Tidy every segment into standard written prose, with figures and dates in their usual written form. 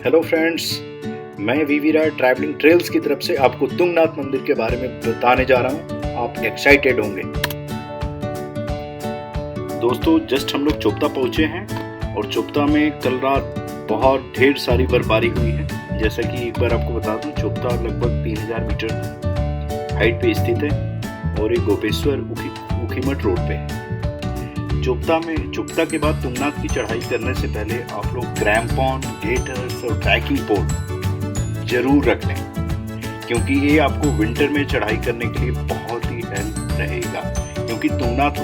Hello friends, मैं वीवी राय travelling trails की तरफ से आपको तुंगनाथ मंदिर के बारे में बताने जा रहा हूँ। आप एक्साइटेड होंगे। दोस्तों, जस्ट हम लोग चोपता पहुंचे हैं और चोपता में कल रात बहुत ढेर सारी बर्फबारी हुई है। जैसा कि एक बार आपको बता दूं, चोपता लगभग 3000 मीटर हाइट पे स्थित है और एक गोपेश्वर उखीमठ रोड पे है। चोपता के बाद तुंगनाथ की चढ़ाई करने से पहले आप लोग क्रैम्पॉन, गेटर्स और ट्रैकिंग पोल जरूर रख लें, क्योंकि ये आपको विंटर में चढ़ाई करने के लिए बहुत ही हेल्प रहेगा। क्योंकि तुंगनाथ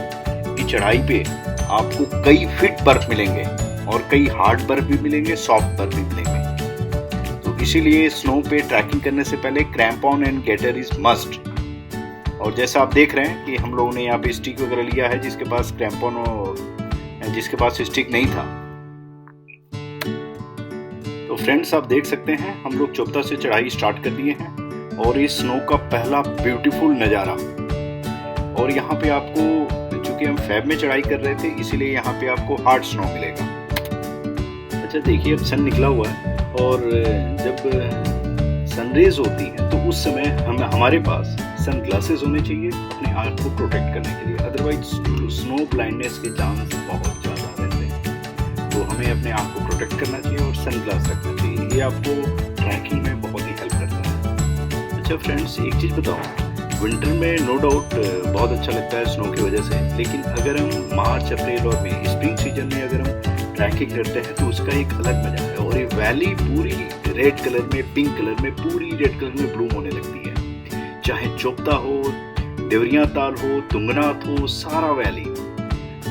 की चढ़ाई पे आपको कई फीट बर्फ मिलेंगे और कई हार्ड बर्फ भी मिलेंगे, सॉफ्ट बर्फ भी मिलेंगे। तो इसीलिए स्नो पे ट्रैकिंग करने से पहले क्रैम्पॉन एंड गेटर इज मस्ट। और जैसा आप देख रहे हैं कि हम लोगों ने यहाँ पे स्टिक वगैरह लिया है, जिसके पास क्रैम्पॉन और जिसके पास स्टिक नहीं था। तो फ्रेंड्स, आप देख सकते हैं हम लोग चोपता से चढ़ाई स्टार्ट कर दिए हैं और ये स्नो का पहला ब्यूटीफुल नज़ारा। और यहाँ पे आपको, चूंकि हम फेब में चढ़ाई कर रहे थे, इसीलिए यहाँ पे आपको हार्ड स्नो मिलेगा। अच्छा देखिए, अब सन निकला हुआ है और जब सनरेज होती है तो उस समय हमारे पास सन ग्लासेस होने चाहिए अपने आंख को प्रोटेक्ट करने के लिए। अदरवाइज स्नो ब्लाइंडनेस के चांस बहुत ज़्यादा रहते हैं। तो हमें अपने आंख को प्रोटेक्ट करना चाहिए और सन ग्लास रखना चाहिए। ये आपको ट्रैकिंग में बहुत ही हेल्प करता है। अच्छा फ्रेंड्स, एक चीज़ बताओ, विंटर में नो डाउट बहुत अच्छा लगता है स्नो की वजह से, लेकिन अगर हम मार्च, अप्रैल और मई, स्प्रिंग सीजन में अगर हम ट्रैकिंग करते हैं तो उसका एक अलग मजा है। और ये वैली पूरी रेड कलर में, पिंक कलर में, पूरी रेड कलर में ब्लूम होने लगती है। चाहे चोपता हो, देवरिया ताल हो, तुंगनाथ हो, सारा वैली।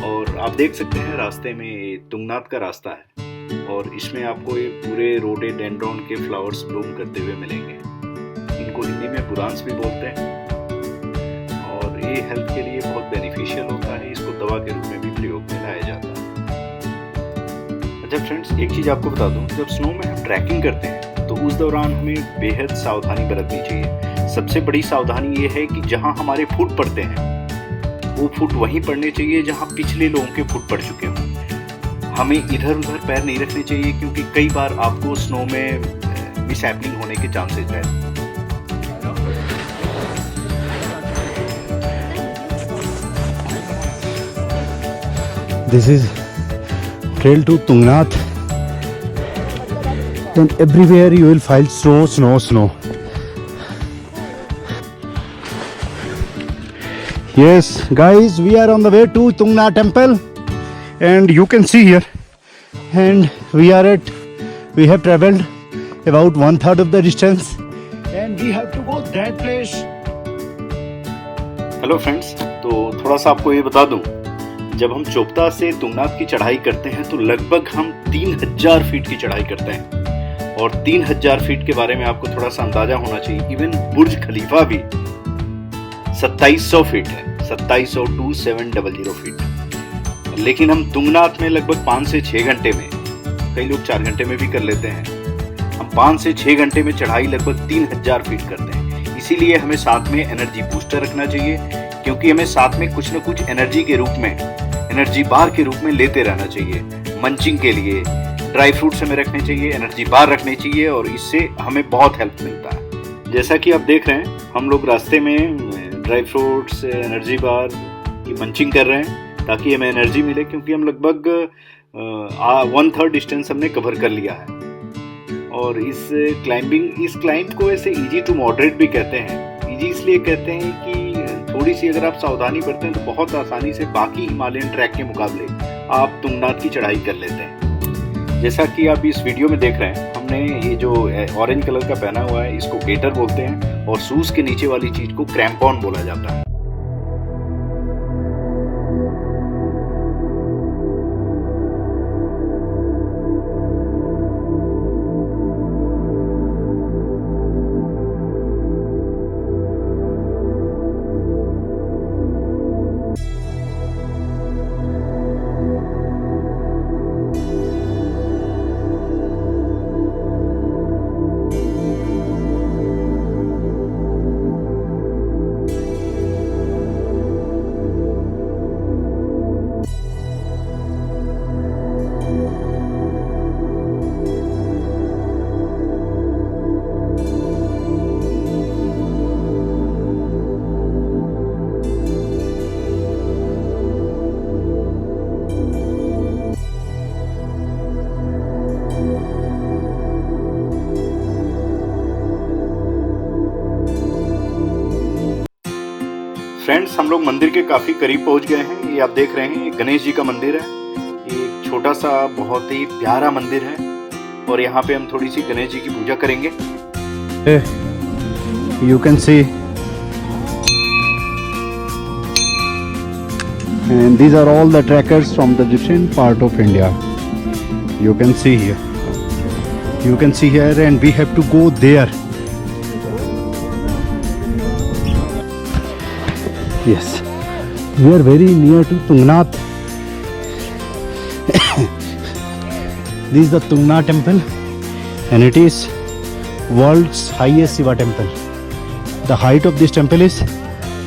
और आप देख सकते हैं रास्ते में तुंगनाथ का रास्ता है और इसमें आपको ये पूरे रोडेडेंड्रॉन के फ्लावर्स ब्लूम करते हुए मिलेंगे। इनको हिंदी में बुरांस भी बोलते हैं और ये हेल्थ के लिए बहुत बेनिफिशियल होता है। इसको दवा के रूप में भी प्रयोग में लाया जाता है। अच्छा फ्रेंड्स, एक चीज़ आपको बता दूं, जब स्नो में हम ट्रैकिंग करते हैं तो उस दौरान हमें बेहद सावधानी बरतनी चाहिए। सबसे बड़ी सावधानी ये है कि जहां हमारे फुट पड़ते हैं वो फुट वहीं पड़ने चाहिए जहां पिछले लोगों के फुट पड़ चुके हों। हमें इधर उधर पैर नहीं रखने चाहिए, क्योंकि कई बार आपको स्नो में मिसहैपनिंग होने के चांसेस है। This is trail to Tungnath, and everywhere you will find snow, snow, snow. Yes, guys, we are on the way to Tungnath temple, and you can see here, and we have traveled about 1/3 of the distance, and we have to go that place. Hello friends, तो थोड़ा सा आपको ये बता दूं, जब हम चोपता से तुंगनाथ की चढ़ाई करते हैं तो लगभग हम 3000 फीट की चढ़ाई करते हैं। और 3000 फीट के बारे में आपको थोड़ा सा अंदाजा होना चाहिए। इवन बुर्ज खलीफा भी 2700 फीट है, 2700 to 700 फीट। लेकिन हम तुंगनाथ में लगभग 5 से 6 घंटे में, कई लोग 4 घंटे में भी कर लेते हैं, हम 5 से 6 घंटे में चढ़ाई लगभग 3000 फीट करते हैं। इसीलिए हमें साथ में एनर्जी बूस्टर रखना चाहिए, क्योंकि हमें साथ में कुछ न कुछ एनर्जी के रूप में, एनर्जी बार के रूप में लेते रहना चाहिए। मंचिंग के लिए ड्राई फ्रूट्स हमें रखने चाहिए, एनर्जी बार रखने चाहिए, और इससे हमें बहुत हेल्प मिलता है। जैसा कि आप देख रहे हैं, हम लोग रास्ते में ड्राई फ्रूट्स, एनर्जी बार की मंचिंग कर रहे हैं ताकि हमें एनर्जी मिले, क्योंकि हम लगभग 1/3 डिस्टेंस हमने कवर कर लिया है। और इस क्लाइंब को ऐसे इजी टू मॉडरेट भी कहते हैं। इजी इसलिए कहते हैं कि थोड़ी सी अगर आप सावधानी बरतें तो बहुत आसानी से बाकी हिमालयन ट्रैक के मुकाबले आप तुंगनाथ की चढ़ाई कर लेते हैं। जैसा कि आप इस वीडियो में देख रहे हैं, हमने ये जो ऑरेंज कलर का पहना हुआ है, इसको गेटर बोलते हैं, और शूज के नीचे वाली चीज को क्रैम्पॉन बोला जाता है। फ्रेंड्स, हम लोग मंदिर के काफ़ी करीब पहुंच गए हैं। ये आप देख रहे हैं, ये गणेश जी का मंदिर है। ये एक छोटा सा बहुत ही प्यारा मंदिर है और यहाँ पे हम थोड़ी सी गणेश जी की पूजा करेंगे। You can see, and these are all the trackers from the different part of India. You can see here. You can see here, and we have to go there. Yes, we are very near to Tungnath. This is the Tungnath temple, and it is world's highest Shiva temple. The height of this temple is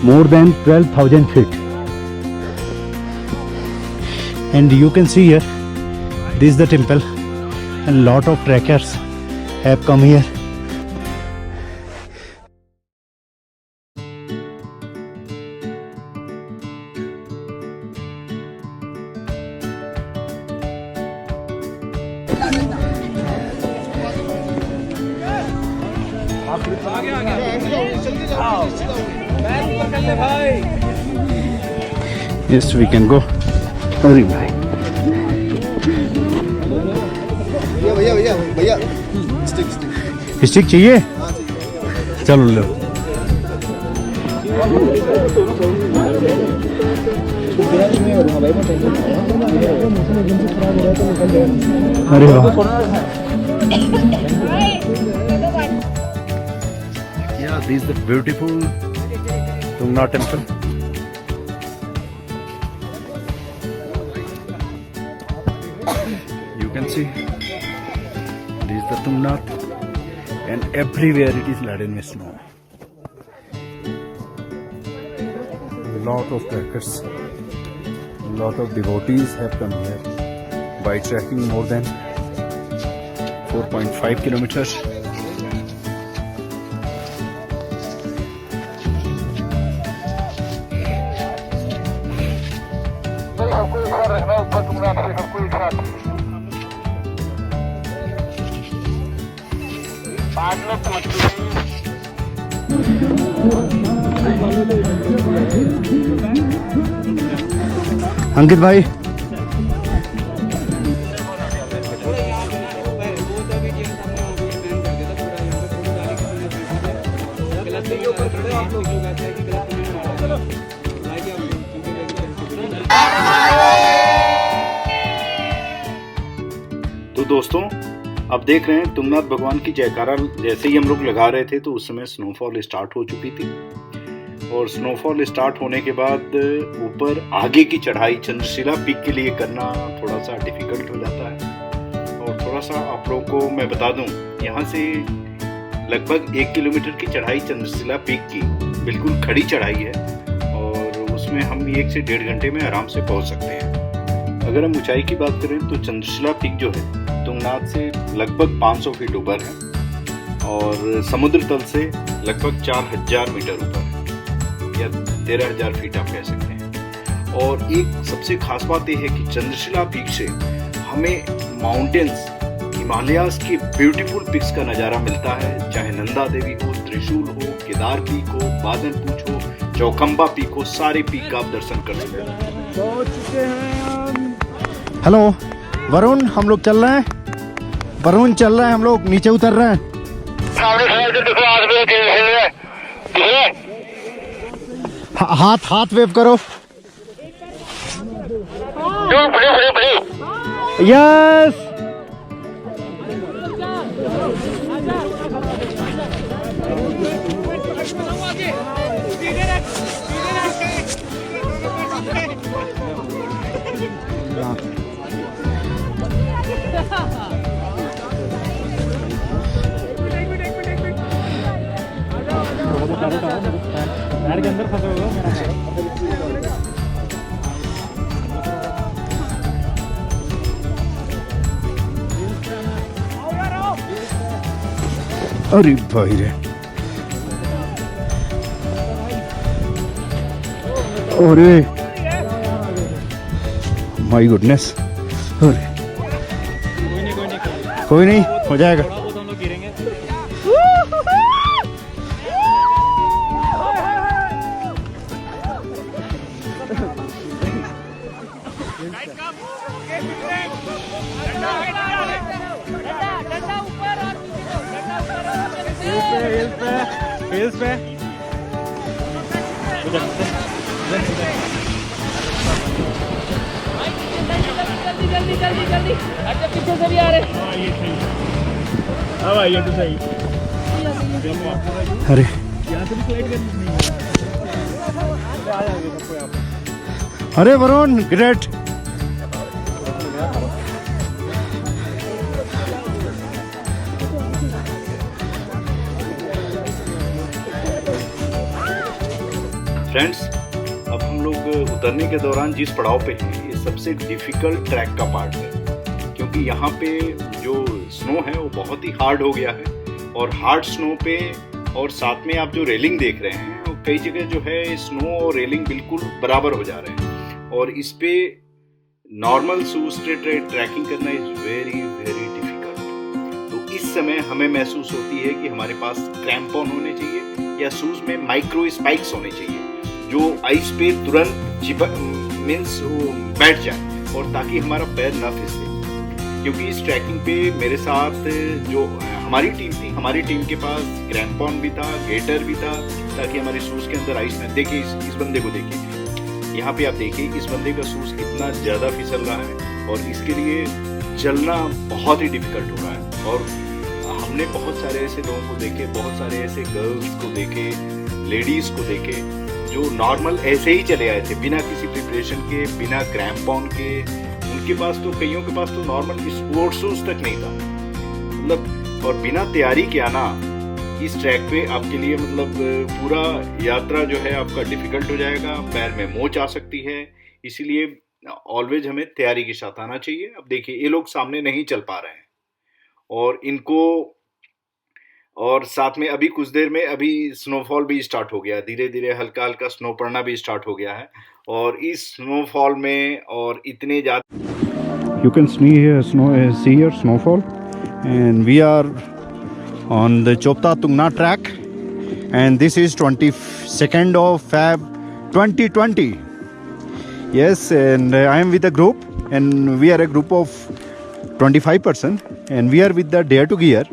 more than 12,000 feet. And you can see here, this is the temple, and lot of trekkers have come here. Yes, we can go. अरे भाई, भैया भैया भैया stick चाहिए? चलो लो। अरे वाह, yeah, this is the beautiful Tungnath temple. You can see, this is the Tungnath, and everywhere it is laden with snow. Lot of trekkers, lot of devotees have come here by trekking more than 4.5 kilometers. अंकित भाई, तो दोस्तों, अब देख रहे हैं तुंगनाथ भगवान की जयकारा जैसे ही हम लोग लगा रहे थे तो उस समय स्नोफॉल स्टार्ट हो चुकी थी। और स्नोफॉल स्टार्ट होने के बाद ऊपर आगे की चढ़ाई चंद्रशिला पीक के लिए करना थोड़ा सा डिफिकल्ट हो जाता है। और थोड़ा सा आप लोगों को मैं बता दूं, यहाँ से लगभग 1 किलोमीटर की चढ़ाई चंद्रशिला पीक की बिल्कुल खड़ी चढ़ाई है और उसमें हम 1 से 1.5 घंटे में आराम से पहुँच सकते हैं। अगर हम ऊंचाई की बात करें तो चंद्रशिला पीक जो है तुंगनाथ से लगभग 500 फीट ऊपर है और समुद्र तल से लगभग 4000 मीटर ऊपर है या 13,000 फीट आप कह सकते हैं। और एक सबसे खास बात यह है कि चंद्रशिला पीक से हमें माउंटेन्स, हिमालयाज के ब्यूटीफुल पिक्स का नज़ारा मिलता है, चाहे नंदा देवी हो, त्रिशूल हो, केदार पीक हो, बादल पूछ हो, चौखंबा पीक हो, सारे पीक का आप दर्शन कर सकते हैं। हेलो वरुण, हम लोग चल रहे हैं। वरुण चल रहे हैं, हम लोग नीचे उतर रहे हैं। हाथ वेव करो। यस, के अंदर फंसे हुए हो मेरा। अरे भाई रे, अरे माय गुडनेस, अरे कोई नहीं, हो जाएगा। फेस पे जल्दी जल्दी जल्दी अच्छा पीछे से भी आ रहे हाँ ये तो सही अरे यहाँ से भी स्लाइड करनी नहीं है आ जाएंगे सबको यहाँ पे अरे वरुण ग्रेट फ्रेंड्स, अब हम लोग उतरने के दौरान जिस पड़ाव पे हैं ये सबसे डिफिकल्ट ट्रैक का पार्ट है, क्योंकि यहाँ पे जो स्नो है वो बहुत ही हार्ड हो गया है और हार्ड स्नो पे और साथ में आप जो रेलिंग देख रहे हैं वो कई जगह जो है स्नो और रेलिंग बिल्कुल बराबर हो जा रहे हैं और इस पे नॉर्मल शूज से ट्रैकिंग करना इज वेरी वेरी डिफिकल्ट। तो इस समय हमें महसूस होती है कि हमारे पास क्रैम्पॉन होने चाहिए या शूज में माइक्रो स्पाइक्स होने चाहिए जो आइस पे तुरंत मीन्स बैठ जाए और ताकि हमारा पैर ना फिसले, क्योंकि इस ट्रैकिंग पे मेरे साथ जो हमारी टीम थी, हमारी टीम के पास क्रैम्पॉन भी था, गेटर भी था, ताकि हमारे शूज के अंदर आइस न। देखिए इस बंदे को देखिए, यहाँ पे आप देखिए इस बंदे का शूज कितना ज़्यादा फिसल रहा है और इसके लिए चलना बहुत ही डिफिकल्ट हो रहा है। और हमने बहुत सारे ऐसे लोगों को देखे, बहुत सारे ऐसे गर्ल्स को देखे, लेडीज़ को देखे जो नॉर्मल ऐसे ही चले आए थे बिना किसी प्रिपरेशन के, बिना क्रैम्पॉन के। उनके पास तो कईयों के पास तो नॉर्मल स्पोर्ट्स शूज तक नहीं था, मतलब और बिना तैयारी के आना इस ट्रैक पे आपके लिए मतलब पूरा यात्रा जो है आपका डिफिकल्ट हो जाएगा, पैर में मोच आ सकती है। इसीलिए ऑलवेज हमें तैयारी के साथ आना चाहिए। अब देखिए ये लोग सामने नहीं चल पा रहे हैं और इनको, और साथ में अभी कुछ देर में अभी स्नोफॉल भी स्टार्ट हो गया, धीरे धीरे हल्का हल्का स्नो पड़ना भी स्टार्ट हो गया है और इस स्नोफॉल में और इतने ज़्यादा you can see here snowfall and we are on the Chopta Tungna track and this is 22nd of Feb 2020. Yes, and I am with a group and we are a group of 25% and we are with the Dare to Gear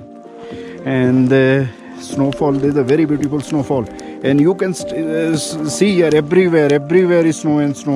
and the snowfall. There is a very beautiful snowfall and you can see here everywhere is snow and snow.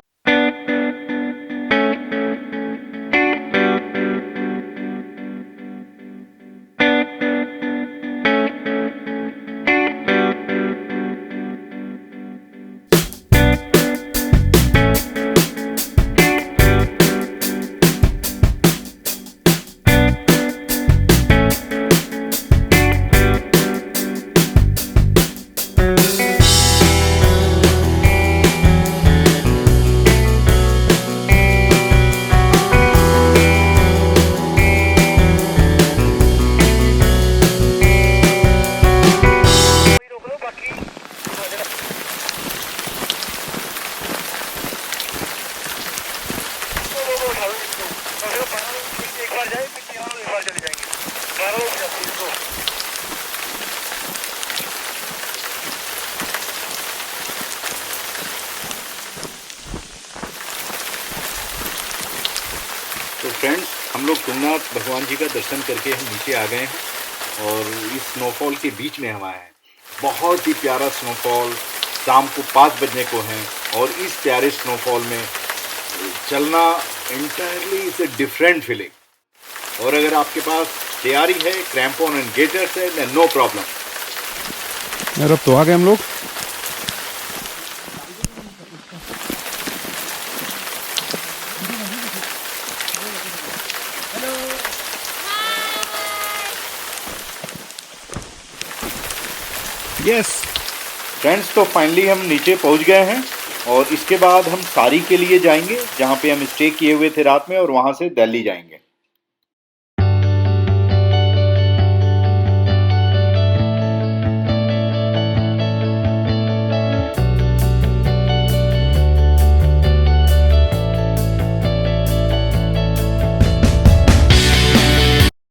तो friends, हम लोग तुंगनाथ भगवान जी का दर्शन करके हम नीचे आ गए हैं और इस स्नोफॉल के बीच में हम आए हैं। बहुत ही प्यारा स्नोफॉल शाम को 5 बजने को है और इस प्यारे स्नोफॉल में चलना entirely is a different feeling. और अगर आपके पास तैयारी है, क्रैम्पॉन एंड गेटर्स है, देन नो प्रॉब्लम। यार अब तो आ गए हम लोग। यस फ्रेंड्स, तो फाइनली हम नीचे पहुंच गए हैं और इसके बाद हम सारी के लिए जाएंगे जहां पे हम स्टे किए हुए थे रात में और वहां से दिल्ली जाएंगे।